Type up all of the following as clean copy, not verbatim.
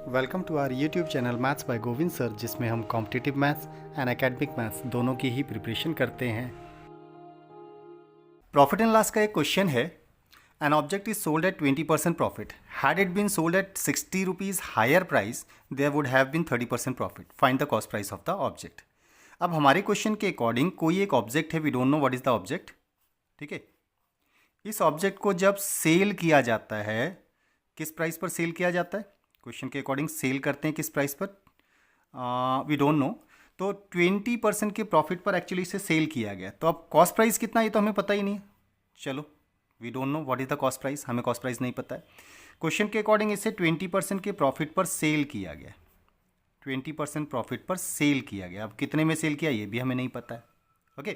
Welcome to our YouTube channel maths by Govind sir, जिसमें हम competitive maths and academic maths दोनों की ही preparation करते हैं। प्रॉफिट एंड लॉस का एक क्वेश्चन है। An object is sold at 20% profit. Had it been sold at 60 rupees higher price, there would have been 30% profit. Find the cost price of the object. अब हमारे question के according कोई एक object है, we don't know what is the object. ठीक है, इस object को जब सेल किया जाता है, किस प्राइस पर सेल किया जाता है? क्वेश्चन के अकॉर्डिंग सेल करते हैं किस प्राइस पर? We don't know. तो 20% के प्रॉफिट पर एक्चुअली इसे सेल किया गया। तो अब कॉस्ट प्राइस कितना, ये तो हमें पता ही नहीं है। चलो, we don't know what is the cost price, हमें कॉस्ट प्राइस नहीं पता है। क्वेश्चन के अकॉर्डिंग इसे 20% के प्रॉफिट पर सेल किया गया। 20% प्रॉफिट पर सेल किया गया। अब कितने में सेल किया ये भी हमें नहीं पता है। Okay,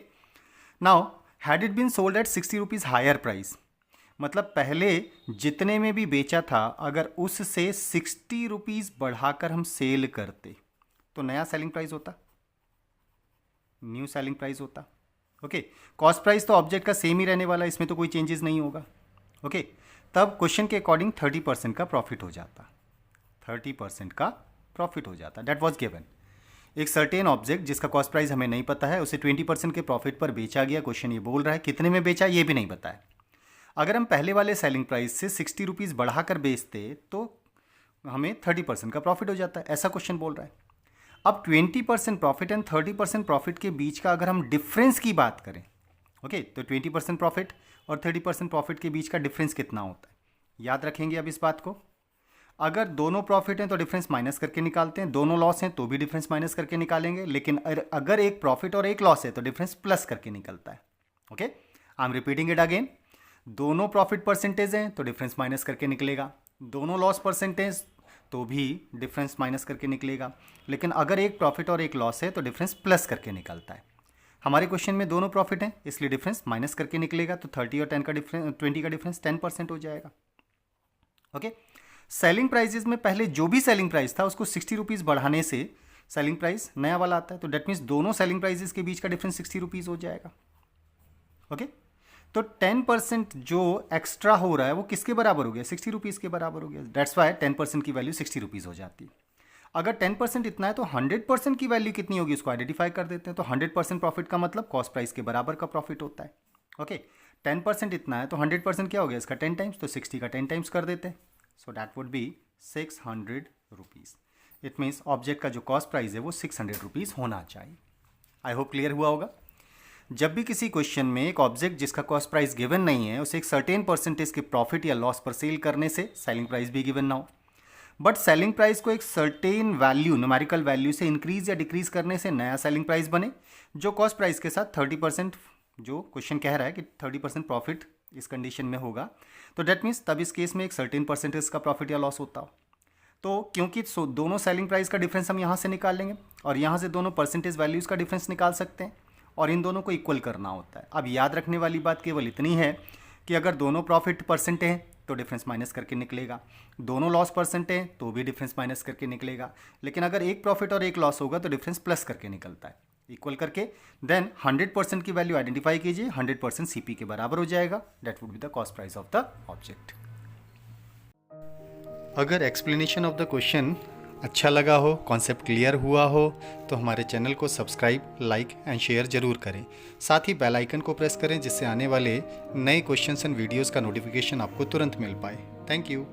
now had it been sold at 60 rupees higher price, मतलब पहले जितने में भी बेचा था, अगर उससे 60 रुपीज़ बढ़ाकर हम सेल करते तो नया सेलिंग प्राइस होता, न्यू सेलिंग प्राइस होता। ओके, कॉस्ट प्राइस तो ऑब्जेक्ट का सेम ही रहने वाला है, इसमें तो कोई चेंजेस नहीं होगा। ओके, तब क्वेश्चन के अकॉर्डिंग 30% का प्रॉफिट हो जाता। 30% का प्रॉफिट हो जाता। That was given. एक सर्टेन ऑब्जेक्ट जिसका कॉस्ट प्राइस हमें नहीं पता है, उसे 20% के प्रॉफिट पर बेचा गया। क्वेश्चन ये बोल रहा है कितने में बेचा, ये भी नहीं पता है। अगर हम पहले वाले सेलिंग प्राइस से 60 रुपीज़ बढ़ाकर बेचते तो हमें 30% का प्रॉफिट हो जाता है, ऐसा क्वेश्चन बोल रहा है। अब 20% प्रॉफिट एंड 30% प्रॉफिट के बीच का अगर हम डिफरेंस की बात करें, ओके, तो 20% प्रॉफिट और 30% प्रॉफिट के बीच का डिफरेंस कितना होता है, याद रखेंगे अब इस बात को। अगर दोनों प्रॉफिट हैं तो डिफरेंस माइनस करके निकालते हैं, दोनों लॉस हैं तो भी डिफरेंस माइनस करके निकालेंगे, लेकिन अगर एक प्रॉफिट और एक लॉस है तो डिफरेंस प्लस करके निकलता है। Okay, I am repeating it again. दोनों प्रॉफिट परसेंटेज हैं तो डिफरेंस माइनस करके निकलेगा, दोनों लॉस परसेंटेज तो भी डिफरेंस माइनस करके निकलेगा, लेकिन अगर एक प्रॉफिट और एक लॉस है तो डिफरेंस प्लस करके निकलता है। हमारे क्वेश्चन में दोनों प्रॉफिट हैं, इसलिए डिफरेंस माइनस करके निकलेगा, तो 30 और 10 का डिफरेंस 20 का डिफरेंस 10% हो जाएगा। ओके, सेलिंग प्राइजेस में पहले जो भी सेलिंग प्राइस था उसको 60 रुपीज़ बढ़ाने से सेलिंग प्राइस नया वाला आता है, तो डेट मीन्स दोनों सेलिंग प्राइजेस के बीच का डिफरेंस 60 रुपीज़ हो जाएगा। ओके, तो 10% जो एक्स्ट्रा हो रहा है वो किसके बराबर हो गया? 60 रुपीज़ के बराबर हो गया। दैट्स वाई 10% की वैल्यू 60 रुपीज़ हो जाती है। अगर 10% इतना है तो 100% की वैल्यू कितनी होगी उसको आइडेंटिफाई कर देते हैं। तो 100% प्रॉफिट का मतलब कॉस्ट प्राइस के बराबर का प्रॉफिट होता है। ओके, 10% इतना है तो 100% क्या हो गया इसका 10 टाइम्स, तो 60 का 10 टाइम्स कर देते हैं। So that would be 600 rupees. It means object का जो कॉस्ट प्राइस है वो 600 रुपीज़ होना चाहिए। आई होप क्लियर हुआ होगा। जब भी किसी क्वेश्चन में एक ऑब्जेक्ट जिसका कॉस्ट प्राइस गिवन नहीं है उसे एक सर्टेन परसेंटेज के प्रॉफिट या लॉस पर सेल करने से सेलिंग प्राइस भी गिवन ना हो, बट सेलिंग प्राइस को एक सर्टेन वैल्यू, न्यूमेरिकल वैल्यू से इंक्रीज या डिक्रीज करने से नया सेलिंग प्राइस बने, जो कॉस्ट प्राइस के साथ 30%, जो क्वेश्चन कह रहा है कि 30% प्रॉफिट इस कंडीशन में होगा, तो डेट मीन्स तब इस केस में एक सर्टेन परसेंटेज का प्रॉफिट या लॉस होता हो। तो क्योंकि दोनों सेलिंग प्राइस का डिफरेंस हम यहाँ से निकाल लेंगे और यहाँ से दोनों परसेंटेज वैल्यूज़ का डिफरेंस निकाल सकते हैं और इन दोनों को इक्वल करना होता है। अब याद रखने वाली बात केवल इतनी है कि अगर दोनों प्रॉफिट परसेंट हैं तो डिफरेंस माइनस करके निकलेगा, दोनों लॉस परसेंट हैं तो भी डिफरेंस माइनस करके निकलेगा, लेकिन अगर एक प्रॉफिट और एक लॉस होगा तो डिफरेंस प्लस करके निकलता है, इक्वल करके। देन 100% की वैल्यू आइडेंटिफाई कीजिए, 100% सीपी के बराबर हो जाएगा। That would be the cost price of the object. अगर एक्सप्लेनेशन ऑफ द क्वेश्चन अच्छा लगा हो, कॉन्सेप्ट क्लियर हुआ हो, तो हमारे चैनल को सब्सक्राइब, लाइक एंड शेयर ज़रूर करें। साथ ही बेल आइकन को प्रेस करें जिससे आने वाले नए क्वेश्चंस एंड वीडियोस का नोटिफिकेशन आपको तुरंत मिल पाए। Thank you.